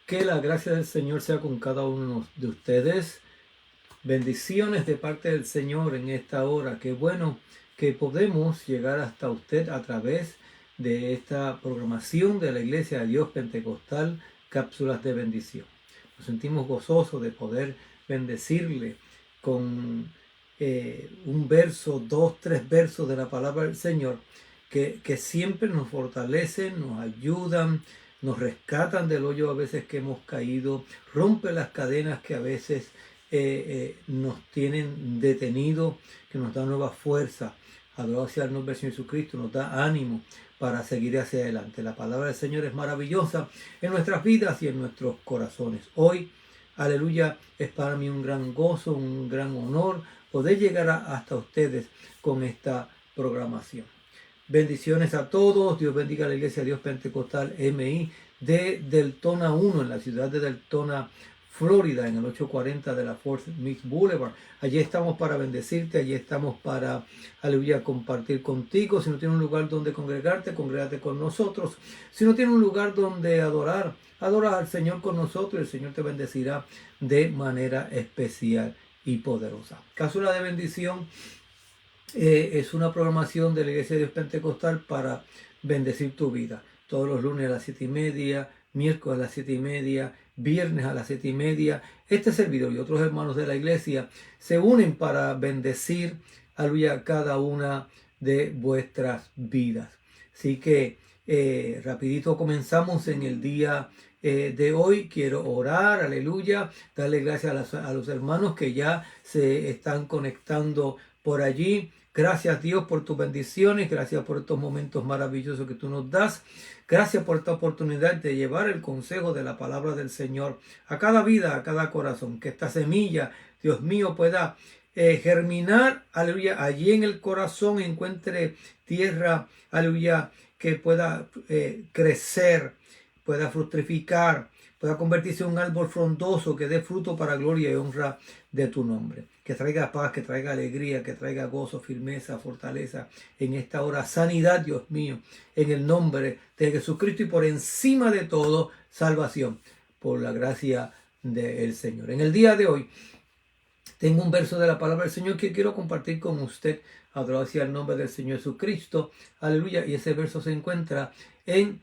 Que la gracia del Señor sea con cada uno de ustedes. Bendiciones de parte del Señor en esta hora. Qué bueno que podemos llegar hasta usted a través de esta programación de la Iglesia de Dios Pentecostal, Cápsulas de Bendición. Nos sentimos gozosos de poder bendecirle con un verso, dos, tres versos de la palabra del Señor que siempre nos fortalecen, nos ayudan, nos rescatan del hoyo a veces que hemos caído, rompe las cadenas que a veces nos tienen detenidos, que nos da nueva fuerza. Adorado sea el nombre del Señor Jesucristo, nos da ánimo para seguir hacia adelante. La palabra del Señor es maravillosa en nuestras vidas y en nuestros corazones. Hoy, aleluya, es para mí un gran gozo, un gran honor poder llegar hasta ustedes con esta programación. Bendiciones a todos. Dios bendiga a la Iglesia de Dios Pentecostal MI de Deltona 1 en la ciudad de Deltona, Florida, en el 840 de la Fort Smith Boulevard. Allí estamos para bendecirte, allí estamos para, aleluya, compartir contigo. Si no tienes un lugar donde congregarte, congrégate con nosotros. Si no tienes un lugar donde adorar, adora al Señor con nosotros y el Señor te bendecirá de manera especial y poderosa. Cápsula de bendición es una programación de la Iglesia de Dios Pentecostal para bendecir tu vida. Todos los lunes a las 7:30, miércoles a las 7:30, viernes a las 7:30. Este servidor y otros hermanos de la iglesia se unen para bendecir, aleluya, cada una de vuestras vidas. Así que rapidito comenzamos en el día de hoy. Quiero orar, aleluya, darle gracias a los hermanos que ya se están conectando por allí. Gracias Dios por tus bendiciones, gracias por estos momentos maravillosos que tú nos das. Gracias por esta oportunidad de llevar el consejo de la palabra del Señor a cada vida, a cada corazón. Que esta semilla, Dios mío, pueda germinar, aleluya, allí en el corazón encuentre tierra, aleluya, que pueda crecer, pueda fructificar, pueda convertirse en un árbol frondoso que dé fruto para gloria y honra de tu nombre. Que traiga paz, que traiga alegría, que traiga gozo, firmeza, fortaleza en esta hora. Sanidad, Dios mío, en el nombre de Jesucristo y por encima de todo, salvación por la gracia del Señor. En el día de hoy tengo un verso de la palabra del Señor que quiero compartir con usted. Adorado sea el nombre del Señor Jesucristo. Aleluya. Y ese verso se encuentra en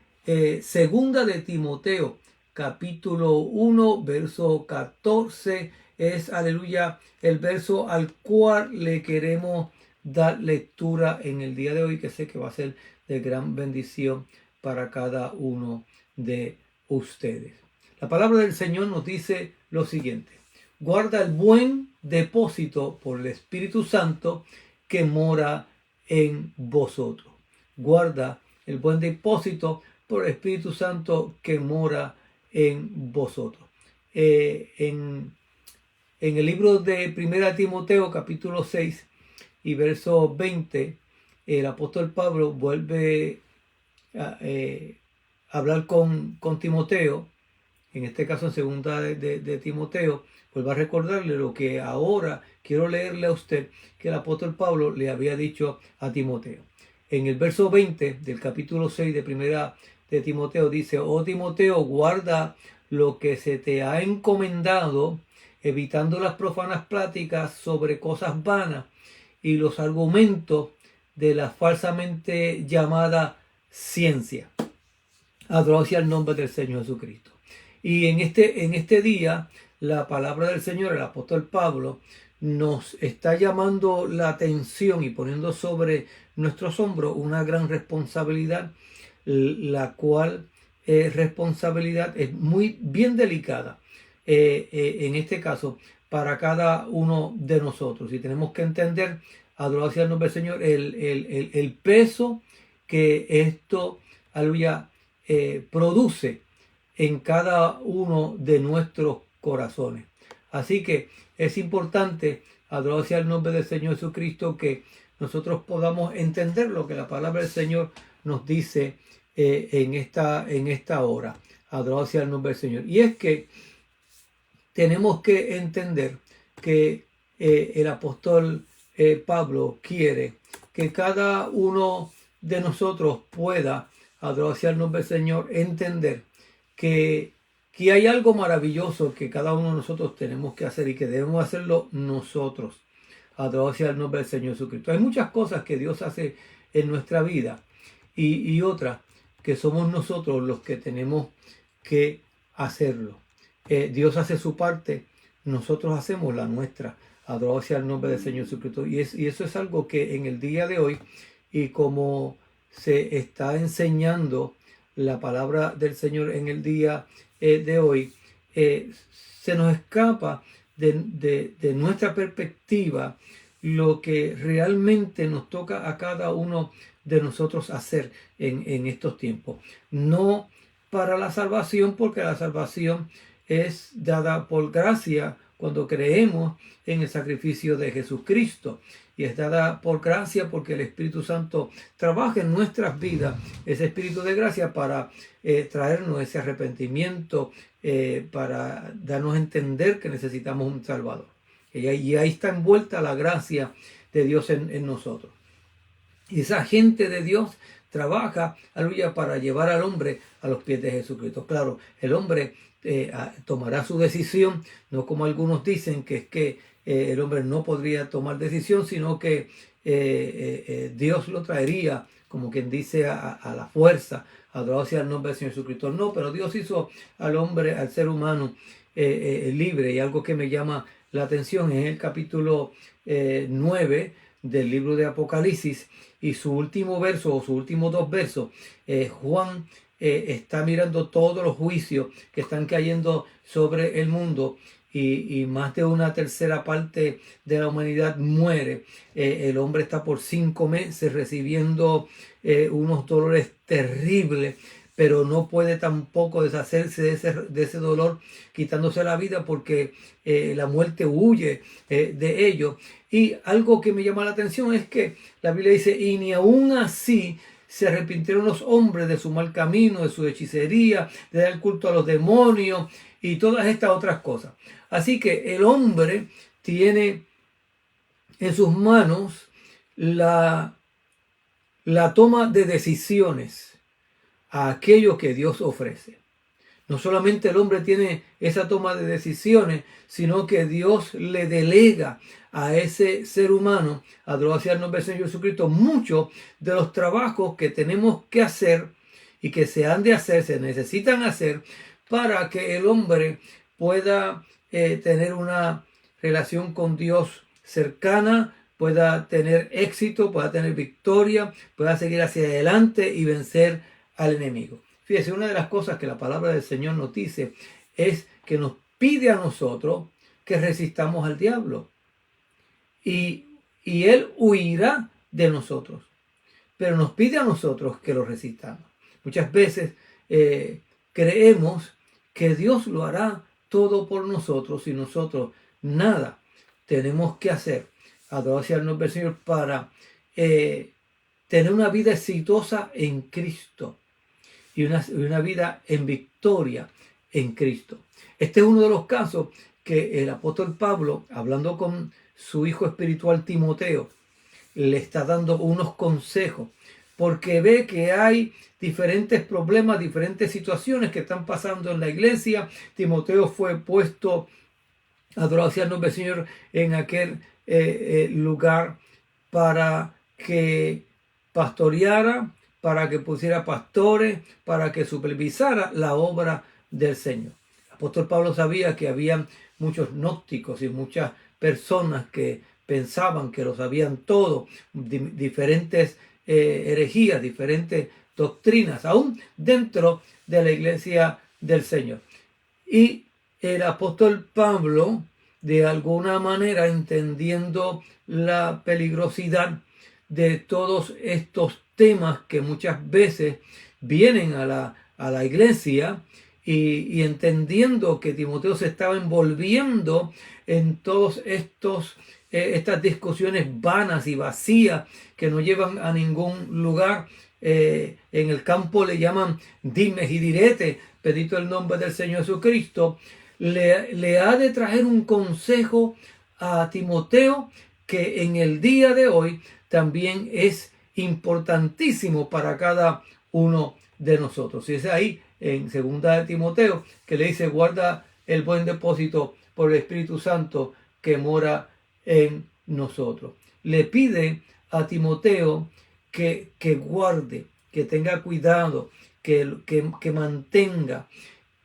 Segunda de Timoteo, capítulo 1, verso 14. Es, aleluya, el verso al cual le queremos dar lectura en el día de hoy, que sé que va a ser de gran bendición para cada uno de ustedes. La palabra del Señor nos dice lo siguiente: guarda el buen depósito por el Espíritu Santo que mora en vosotros. Guarda el buen depósito por el Espíritu Santo que mora en vosotros. En el libro de 1 Timoteo, capítulo 6 y verso 20, el apóstol Pablo vuelve a hablar con Timoteo, en este caso en segunda de Timoteo, vuelve a recordarle lo que ahora quiero leerle a usted, que el apóstol Pablo le había dicho a Timoteo. En el verso 20 del capítulo 6 de 1 de Timoteo dice: oh Timoteo, guarda lo que se te ha encomendado, evitando las profanas pláticas sobre cosas vanas y los argumentos de la falsamente llamada ciencia. Adorado sea el nombre del Señor Jesucristo. Y en este día, la palabra del Señor, el apóstol Pablo, nos está llamando la atención y poniendo sobre nuestros hombros una gran responsabilidad, la cual responsabilidad es muy bien delicada, en este caso, para cada uno de nosotros. Y tenemos que entender, adorado sea el nombre del Señor, el peso que esto, aleluya, produce en cada uno de nuestros corazones. Así que es importante, adorado sea el nombre del Señor Jesucristo, que nosotros podamos entender lo que la palabra del Señor nos dice en esta hora. Adorado sea el nombre del Señor. Y es que tenemos que entender que el apóstol Pablo quiere que cada uno de nosotros pueda, adorado sea el nombre del Señor, entender que que hay algo maravilloso que cada uno de nosotros tenemos que hacer y que debemos hacerlo nosotros. Adorado sea el nombre del Señor Jesucristo. Hay muchas cosas que Dios hace en nuestra vida y otras que somos nosotros los que tenemos que hacerlo. Dios hace su parte, nosotros hacemos la nuestra. Adorado sea el nombre del Señor Jesucristo. Y eso es algo que en el día de hoy, y como se está enseñando la palabra del Señor en el día de hoy, se nos escapa de nuestra perspectiva lo que realmente nos toca a cada uno de nosotros hacer en estos tiempos. No para la salvación, porque la salvación es dada por gracia cuando creemos en el sacrificio de Jesucristo. Y es dada por gracia porque el Espíritu Santo trabaja en nuestras vidas, ese Espíritu de gracia para traernos ese arrepentimiento, para darnos a entender que necesitamos un Salvador. Y ahí está envuelta la gracia de Dios en nosotros. Y esa gente de Dios trabaja, aleluya, para llevar al hombre a los pies de Jesucristo. Claro, el hombre tomará su decisión, no como algunos dicen que es que el hombre no podría tomar decisión, sino que Dios lo traería, como quien dice, a la fuerza. Adorado sea el nombre del Señor Jesucristo. No, pero Dios hizo al hombre, al ser humano, libre. Y algo que me llama la atención es el capítulo 9 del libro de Apocalipsis y su último verso o sus últimos dos versos. Juan está mirando todos los juicios que están cayendo sobre el mundo y más de una tercera parte de la humanidad muere. El hombre está por 5 meses recibiendo unos dolores terribles, pero no puede tampoco deshacerse de ese dolor quitándose la vida porque la muerte huye de ello. Y algo que me llama la atención es que la Biblia dice, y ni aún así se arrepintieron los hombres de su mal camino, de su hechicería, de dar culto a los demonios y todas estas otras cosas. Así que el hombre tiene en sus manos la toma de decisiones a aquello que Dios ofrece. No solamente el hombre tiene esa toma de decisiones, sino que Dios le delega a ese ser humano, adorado sea el nombre del Señor Jesucristo, muchos de los trabajos que tenemos que hacer y que se han de hacer, se necesitan hacer para que el hombre pueda tener una relación con Dios cercana, pueda tener éxito, pueda tener victoria, pueda seguir hacia adelante y vencer al enemigo. Fíjese, una de las cosas que la palabra del Señor nos dice es que nos pide a nosotros que resistamos al diablo y él huirá de nosotros, pero nos pide a nosotros que lo resistamos. Muchas veces creemos que Dios lo hará todo por nosotros y nosotros nada tenemos que hacer. Adorado sea el nombre del Señor para tener una vida exitosa en Cristo y una vida en victoria en Cristo. Este es uno de los casos que el apóstol Pablo, hablando con su hijo espiritual Timoteo, le está dando unos consejos, porque ve que hay diferentes problemas, diferentes situaciones que están pasando en la iglesia. Timoteo fue puesto, adorado sea el nombre del Señor, en aquel lugar para que pastoreara, para que pusiera pastores, para que supervisara la obra del Señor. El apóstol Pablo sabía que había muchos gnósticos y muchas personas que pensaban que lo sabían todo, diferentes herejías, diferentes doctrinas, aún dentro de la iglesia del Señor. Y el apóstol Pablo, de alguna manera, entendiendo la peligrosidad de todos estos temas que muchas veces vienen a la iglesia y entendiendo que Timoteo se estaba envolviendo en todos estas discusiones vanas y vacías que no llevan a ningún lugar. En el campo le llaman dimes y diretes, bendito el nombre del Señor Jesucristo. Le ha de traer un consejo a Timoteo que en el día de hoy también es importantísimo para cada uno de nosotros. Y es ahí en segunda de Timoteo, que le dice, guarda el buen depósito por el Espíritu Santo que mora en nosotros. Le pide a Timoteo que guarde, que tenga cuidado, que mantenga,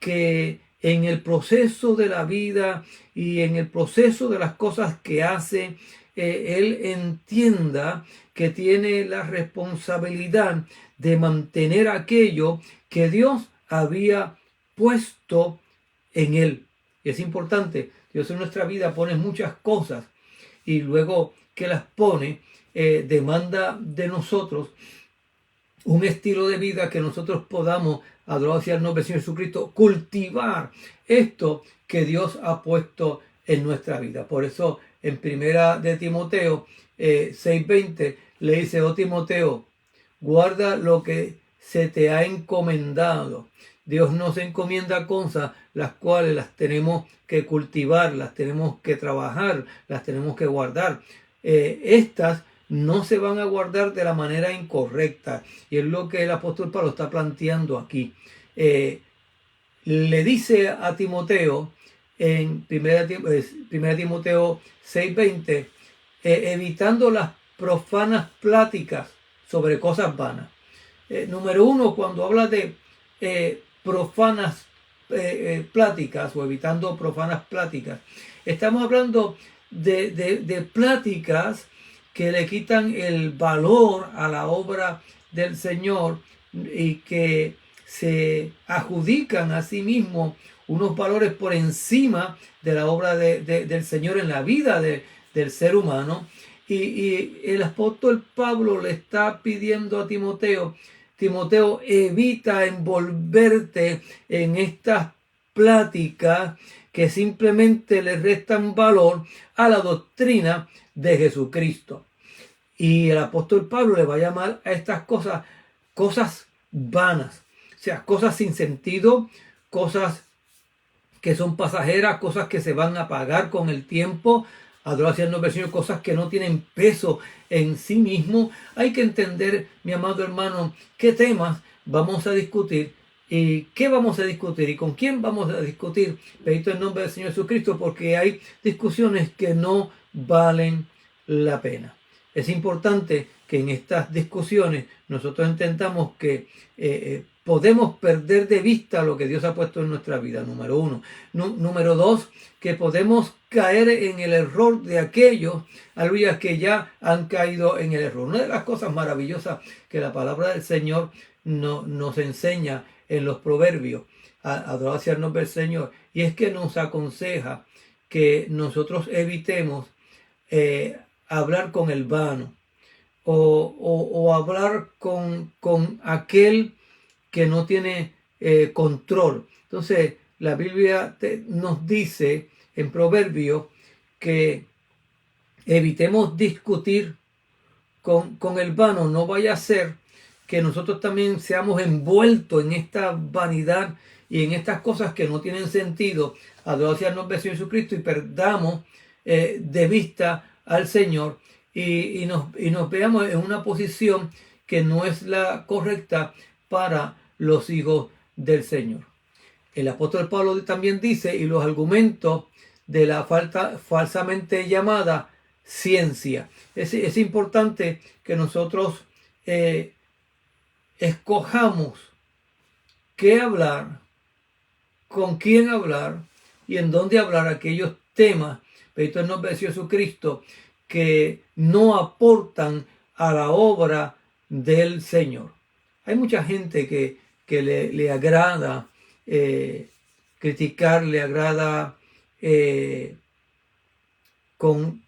que en el proceso de la vida y en el proceso de las cosas que hace, él entienda que tiene la responsabilidad de mantener aquello que Dios había puesto en él. Es importante, Dios en nuestra vida pone muchas cosas y luego que las pone, demanda de nosotros un estilo de vida que nosotros podamos, adorado sea el nombre del Señor Jesucristo, cultivar esto que Dios ha puesto en nuestra vida. Por eso en primera de Timoteo 6:20 le dice, oh Timoteo, guarda lo que se te ha encomendado. Dios nos encomienda cosas las cuales las tenemos que cultivar, las tenemos que trabajar, las tenemos que guardar. Estas no se van a guardar de la manera incorrecta. Y es lo que el apóstol Pablo está planteando aquí. Le dice a Timoteo en 1 Timoteo 6:20, evitando las profanas pláticas sobre cosas vanas. Número uno, cuando habla de profanas pláticas o evitando profanas pláticas, estamos hablando de pláticas que le quitan el valor a la obra del Señor y que se adjudican a sí mismos unos valores por encima de la obra del Señor en la vida del ser humano. Y el apóstol Pablo le está pidiendo a Timoteo, Timoteo, evita envolverte en estas pláticas que simplemente le restan valor a la doctrina de Jesucristo. Y el apóstol Pablo le va a llamar a estas cosas vanas, o sea, cosas sin sentido, cosas que son pasajeras, cosas que se van a apagar con el tiempo, adoración versión, cosas que no tienen peso en sí mismo. Hay que entender, mi amado hermano, qué temas vamos a discutir y qué vamos a discutir y con quién vamos a discutir. Bendito el nombre del Señor Jesucristo, porque hay discusiones que no valen la pena. Es importante que en estas discusiones nosotros entendamos que podemos perder de vista lo que Dios ha puesto en nuestra vida, número uno. Número dos, que podemos caer en el error de aquellos, aleluya, que ya han caído en el error. Una de las cosas maravillosas que la palabra del Señor nos enseña en los proverbios, adorado sea el nombre del Señor, y es que nos aconseja que nosotros evitemos hablar con el vano o hablar con aquel que no tiene control. Entonces la Biblia nos dice en Proverbios que evitemos discutir con el vano. No vaya a ser que nosotros también seamos envueltos en esta vanidad y en estas cosas que no tienen sentido, adorado sea el nombre de Jesucristo, y perdamos de vista al Señor y nos veamos en una posición que no es la correcta para los hijos del Señor. El apóstol Pablo también dice, y los argumentos de la falsamente llamada ciencia. Es importante que nosotros escojamos qué hablar, con quién hablar y en dónde hablar aquellos temas, bendito el nombre de Jesucristo, que no aportan a la obra del Señor. Hay mucha gente que le agrada criticar, le agrada con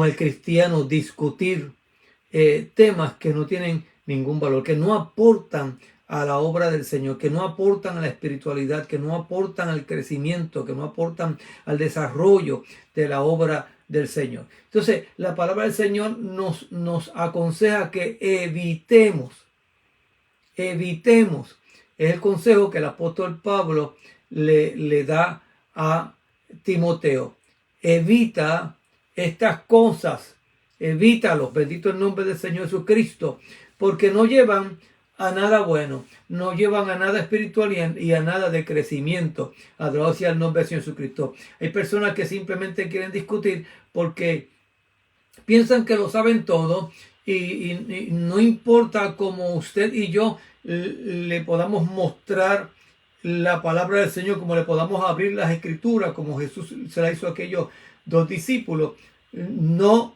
el cristiano discutir temas que no tienen ningún valor, que no aportan a la obra del Señor, que no aportan a la espiritualidad, que no aportan al crecimiento, que no aportan al desarrollo de la obra del Señor. Entonces, la palabra del Señor nos aconseja que evitemos. Es el consejo que el apóstol Pablo le da a Timoteo. Evita estas cosas, evítalos, bendito el nombre del Señor Jesucristo, porque no llevan a nada bueno, no llevan a nada espiritual y a nada de crecimiento. Adorado sea el nombre del Señor Jesucristo. Hay personas que simplemente quieren discutir porque piensan que lo saben todo y no importa cómo usted y yo le podamos mostrar la palabra del Señor, como le podamos abrir las escrituras, como Jesús se la hizo a aquellos dos discípulos, no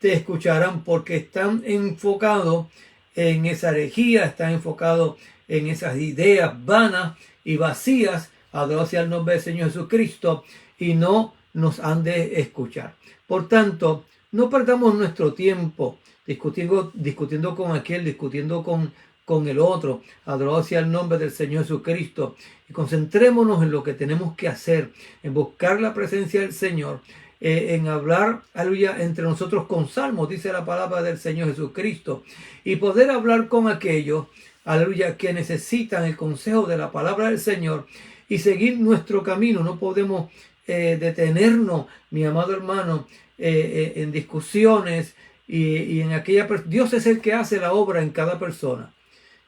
te escucharán porque están enfocados en esa herejía, están enfocados en esas ideas vanas y vacías, adorado sea el nombre del Señor Jesucristo, y no nos han de escuchar. Por tanto, no perdamos nuestro tiempo discutiendo con aquel, discutiendo con el otro, adorado sea el nombre del Señor Jesucristo, y concentrémonos en lo que tenemos que hacer, en buscar la presencia del Señor, en hablar, aleluya, entre nosotros con salmos, dice la palabra del Señor Jesucristo, y poder hablar con aquellos, aleluya, que necesitan el consejo de la palabra del Señor y seguir nuestro camino. No podemos detenernos, mi amado hermano, en discusiones y en aquella Dios es el que hace la obra en cada persona.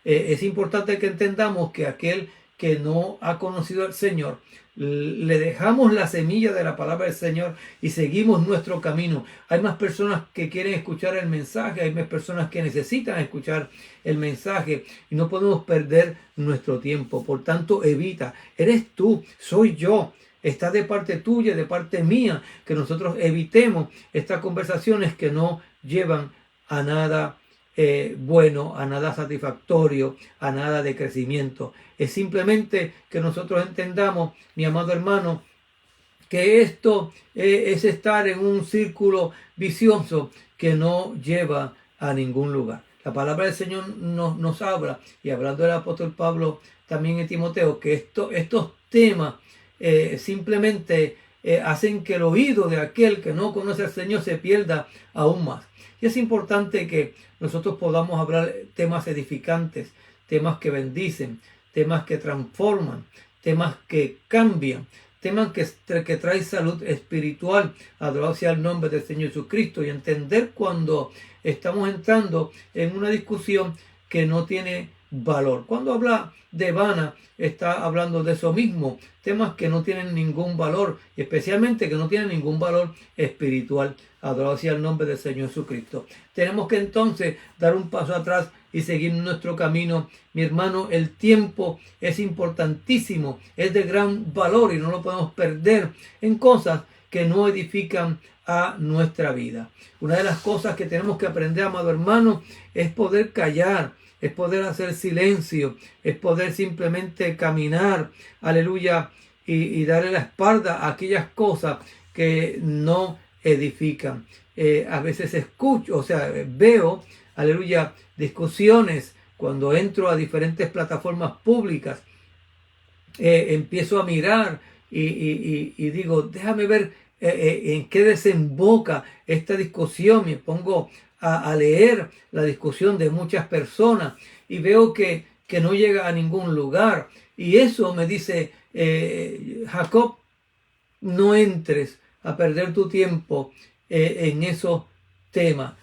Es importante que entendamos que aquel que no ha conocido al Señor, le dejamos la semilla de la palabra del Señor y seguimos nuestro camino. Hay más personas que quieren escuchar el mensaje, hay más personas que necesitan escuchar el mensaje y no podemos perder nuestro tiempo. Por tanto, evita. Eres tú, soy yo. Está de parte tuya, de parte mía, que nosotros evitemos estas conversaciones que no llevan a nada bueno, a nada satisfactorio, a nada de crecimiento. Es simplemente que nosotros entendamos, mi amado hermano, que esto es estar en un círculo vicioso que no lleva a ningún lugar. La palabra del Señor nos habla, y hablando del apóstol Pablo también en Timoteo, que estos temas simplemente hacen que el oído de aquel que no conoce al Señor se pierda aún más. Y es importante que nosotros podamos hablar temas edificantes, temas que bendicen, temas que transforman, temas que cambian, temas que traen salud espiritual, adorado sea el nombre del Señor Jesucristo, y entender cuando estamos entrando en una discusión que no tiene valor. Cuando habla de vana, está hablando de eso mismo, temas que no tienen ningún valor, y especialmente que no tienen ningún valor espiritual. Adorado sea el nombre del Señor Jesucristo. Tenemos que entonces dar un paso atrás y seguir nuestro camino. Mi hermano, el tiempo es importantísimo, es de gran valor y no lo podemos perder en cosas que no edifican a nuestra vida. Una de las cosas que tenemos que aprender, amado hermano, es poder callar, es poder hacer silencio, es poder simplemente caminar, aleluya, y darle la espalda a aquellas cosas que no edifican. A veces escucho, veo, aleluya, discusiones cuando entro a diferentes plataformas públicas. Empiezo a mirar y digo, déjame ver en qué desemboca esta discusión. Me pongo a leer la discusión de muchas personas y veo que no llega a ningún lugar. Y eso me dice, Jacob, no entres a perder tu tiempo en esos temas.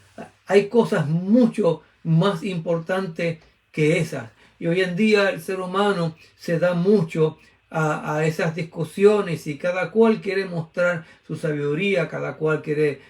Hay cosas mucho más importantes que esas. Y hoy en día el ser humano se da mucho a esas discusiones y cada cual quiere mostrar su sabiduría, cada cual quiere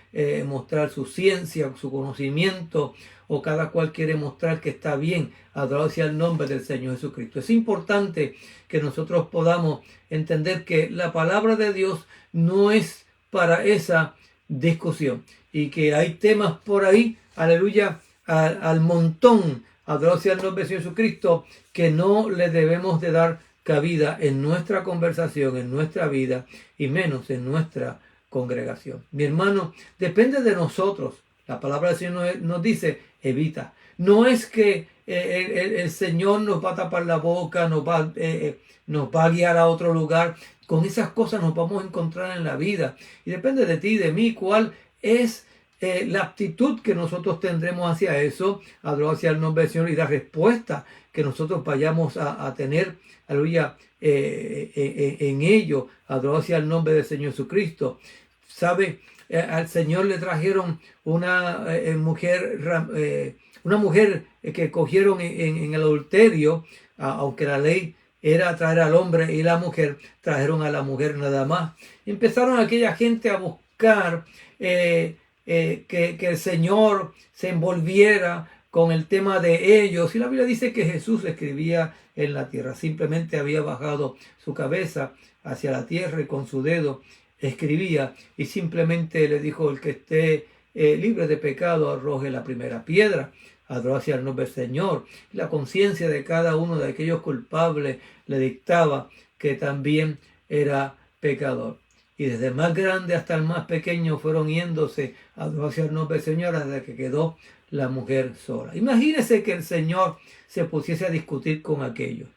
mostrar su ciencia, su conocimiento, o cada cual quiere mostrar que está bien. Adorado sea el nombre del Señor Jesucristo. Es importante que nosotros podamos entender que la palabra de Dios no es para esa discusión y que hay temas por ahí, aleluya, al montón, adorado sea el nombre del Señor Jesucristo, que no le debemos de dar cabida en nuestra conversación, en nuestra vida y menos en nuestra congregación. Mi hermano, depende de nosotros. La palabra del Señor nos dice, evita. No es que el Señor nos va a tapar la boca, nos va a guiar a otro lugar. Con esas cosas nos vamos a encontrar en la vida. Y depende de ti y de mí cuál es la actitud que nosotros tendremos hacia eso, adorado sea el nombre del Señor, y la respuesta que nosotros vayamos a tener, aleluya, en ello, adorado sea el nombre del Señor Jesucristo. ¿Sabe? Al Señor le trajeron una mujer una mujer que cogieron en el adulterio, aunque la ley era traer al hombre y la mujer, trajeron a la mujer nada más. Empezaron aquella gente a buscar que el Señor se envolviera con el tema de ellos. Y la Biblia dice que Jesús escribía en la tierra. Simplemente había bajado su cabeza hacia la tierra y con su dedo escribía. Y simplemente le dijo: el que esté libre de pecado, arroje la primera piedra. Adoró hacia el nombre del Señor. La conciencia de cada uno de aquellos culpables le dictaba que también era pecador. Y desde el más grande hasta el más pequeño fueron yéndose a adorar hacia el nombre del Señor hasta que quedó la mujer sola. Imagínese que el Señor se pusiese a discutir con aquellos.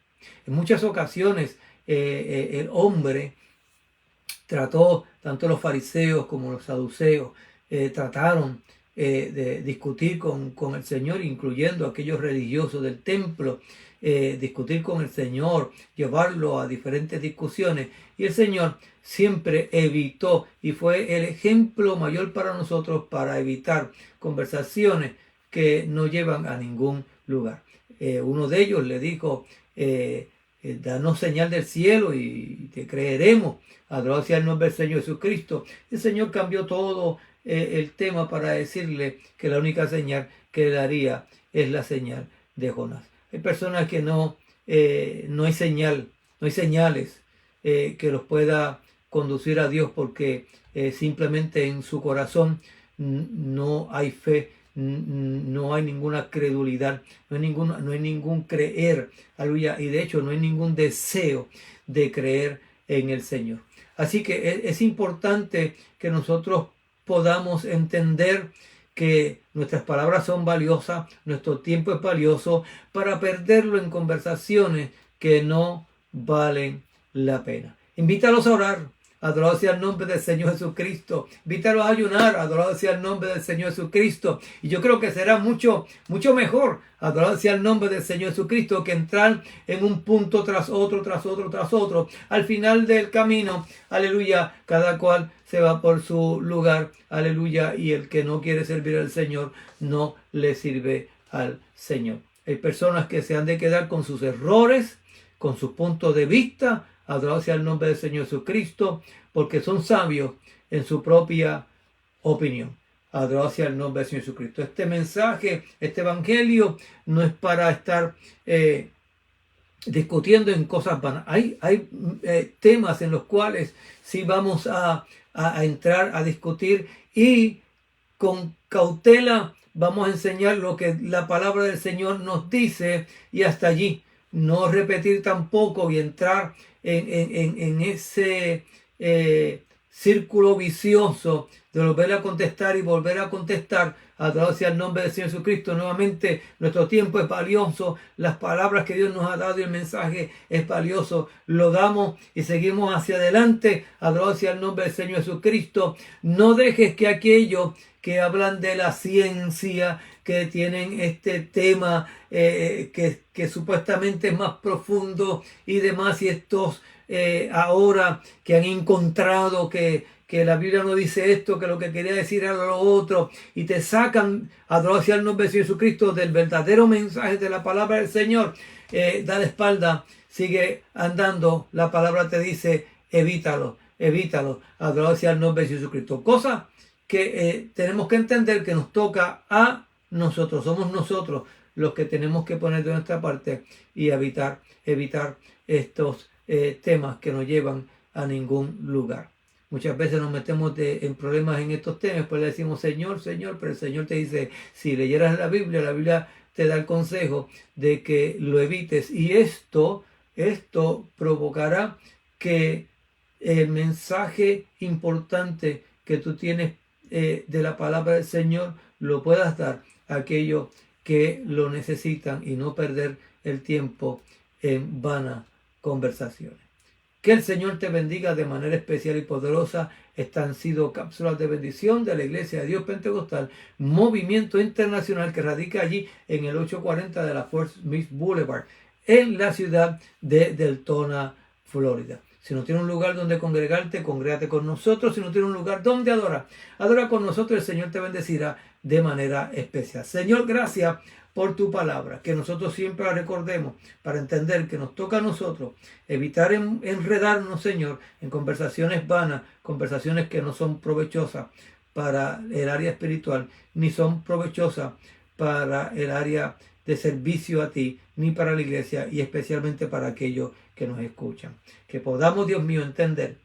En muchas ocasiones el hombre trató, tanto los fariseos como los saduceos, trataron de discutir con el Señor, incluyendo aquellos religiosos del templo, discutir con el Señor, llevarlo a diferentes discusiones. Y el Señor siempre evitó, y fue el ejemplo mayor para nosotros para evitar conversaciones que no llevan a ningún lugar. Uno de ellos le dijo: danos señal del cielo y te creeremos. Adorado sea el nombre del Señor Jesucristo. El Señor cambió todo el tema para decirle que la única señal que le daría es la señal de Jonás. Hay personas que no hay señal, no hay señales que los pueda conducir a Dios, porque simplemente en su corazón no hay fe, no hay ninguna credulidad, no hay ningún creer, aleluya, y de hecho no hay ningún deseo de creer en el Señor. Así que es importante que nosotros podamos entender que nuestras palabras son valiosas, nuestro tiempo es valioso, para perderlo en conversaciones que no valen la pena. Invítalos a orar. Adorado sea el nombre del Señor Jesucristo. Invítalos a ayunar. Adorado sea el nombre del Señor Jesucristo. Y yo creo que será mucho mejor, adorado sea el nombre del Señor Jesucristo, que entrar en un punto tras otro, tras otro, tras otro. Al final del camino, aleluya, cada cual se va por su lugar, aleluya, y el que no quiere servir al Señor no le sirve al Señor. Hay personas que se han de quedar con sus errores, con sus puntos de vista, adorado sea el nombre del Señor Jesucristo, porque son sabios en su propia opinión. Adorado sea el nombre del Señor Jesucristo. Este mensaje, este evangelio, no es para estar discutiendo en cosas vanas. Hay temas en los cuales sí vamos a entrar a discutir, y con cautela vamos a enseñar lo que la palabra del Señor nos dice, y hasta allí. No repetir tampoco y entrar en ese círculo vicioso de volver a contestar y volver a contestar. Adorado sea el nombre del Señor Jesucristo. Nuevamente, nuestro tiempo es valioso, las palabras que Dios nos ha dado y el mensaje es valioso. Lo damos y seguimos hacia adelante. Adorado sea el nombre del Señor Jesucristo. No dejes que aquellos que hablan de la ciencia, que tienen este tema que supuestamente es más profundo y demás, y estos ahora que han encontrado que la Biblia no dice esto, que lo que quería decir era lo otro, y te sacan, adorado sea el nombre de Jesucristo, del verdadero mensaje de la palabra del Señor. Da la espalda, sigue andando. La palabra te dice: evítalo, adorado sea el nombre de Jesucristo. Cosa que tenemos que entender que nos toca a nosotros. Somos nosotros los que tenemos que poner de nuestra parte y evitar estos temas que no llevan a ningún lugar. Muchas veces nos metemos en problemas en estos temas, pues le decimos: Señor, Señor, pero el Señor te dice: si leyeras la Biblia te da el consejo de que lo evites, y esto provocará que el mensaje importante que tú tienes de la palabra del Señor lo puedas dar a aquellos que lo necesitan, y no perder el tiempo en vanas conversaciones. Que el Señor te bendiga de manera especial y poderosa. Estas han sido cápsulas de bendición de la Iglesia de Dios Pentecostal, movimiento internacional, que radica allí en el 840 de la Fort Smith Boulevard, en la ciudad de Deltona, Florida. Si no tienes un lugar donde congregarte, congrégate con nosotros. Si no tienes un lugar donde adorar, adora con nosotros. El Señor te bendecirá de manera especial. Señor, gracias por tu palabra, que nosotros siempre la recordemos para entender que nos toca a nosotros evitar enredarnos, Señor, en conversaciones vanas, conversaciones que no son provechosas para el área espiritual, ni son provechosas para el área de servicio a ti, ni para la iglesia, y especialmente para aquellos que nos escuchan. Que podamos, Dios mío, entender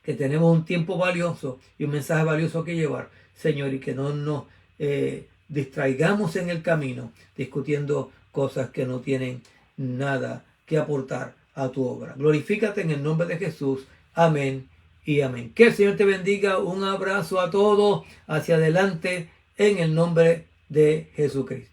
que tenemos un tiempo valioso y un mensaje valioso que llevar, Señor, y que no nos distraigamos en el camino discutiendo cosas que no tienen nada que aportar a tu obra. Glorifícate en el nombre de Jesús. Amén y amén. Que el Señor te bendiga. Un abrazo a todos. Hacia adelante en el nombre de Jesucristo.